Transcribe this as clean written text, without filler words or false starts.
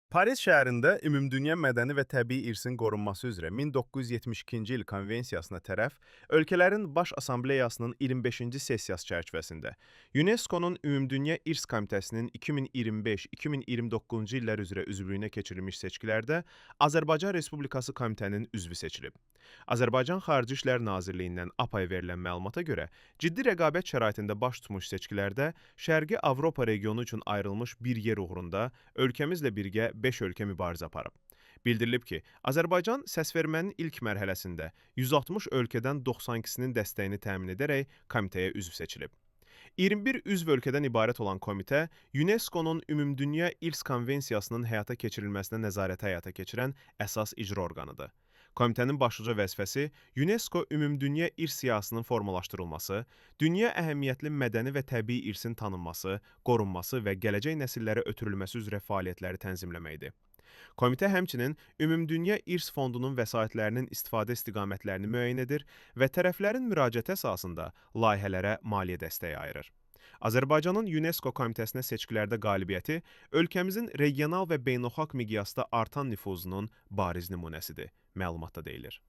Paris şəhərində Ümumdünya Mədəni və Təbii İrsin qorunması üzrə 1972-ci il konvensiyasına tərəf ölkələrin Baş Assambleyasının 25-ci sessiyası çərçivəsində UNESCO-nun Ümumdünya İrs Komitəsinin 2025-2029-cu illər üzrə üzvlüyünə keçirilmiş seçkilərdə Azərbaycan Respublikası Komitənin üzvü seçilib. Azərbaycan Xarici İşlər Nazirliyindən APAya verilən məlumata görə, ciddi rəqabət şəraitində baş tutmuş seçkilərdə Şərqi Avropa regionu üçün ayrılmış bir yer uğrunda ölkəmizlə birgə 5 ölkə mübarizə aparıb. Bildirilib ki, Azərbaycan səsvermənin ilk mərhələsində 160 ölkədən 92-sinin dəstəyini təmin edərək komitəyə üzv seçilib. 21 üzv ölkədən ibarət olan komitə UNESCO-nun Ümumdünya İrs Konvensiyasının həyata keçirilməsinə nəzarəti həyata keçirən əsas icra orqanıdır. Komitənin başlıca vəzifəsi UNESCO Ümumdünya İrs siyahısının formalaşdırılması, dünya əhəmiyyətli mədəni və təbii irsin tanınması, qorunması və gələcək nəsillərə ötürülməsi üzrə fəaliyyətləri tənzimləməkdir. Komitə həmçinin Ümumdünya İrs Fondunun vəsaitlərinin istifadə istiqamətlərini müəyyən edir və tərəflərin müraciəti əsasında layihələrə maliyyə dəstəyi ayırır. Azərbaycanın UNESCO komitəsinə seçkilərdə qalibiyyəti ölkəmizin regional və beynəlxalq miqyasda artan nüfuzunun bariz nümunəsidir, məlumatda deyilir.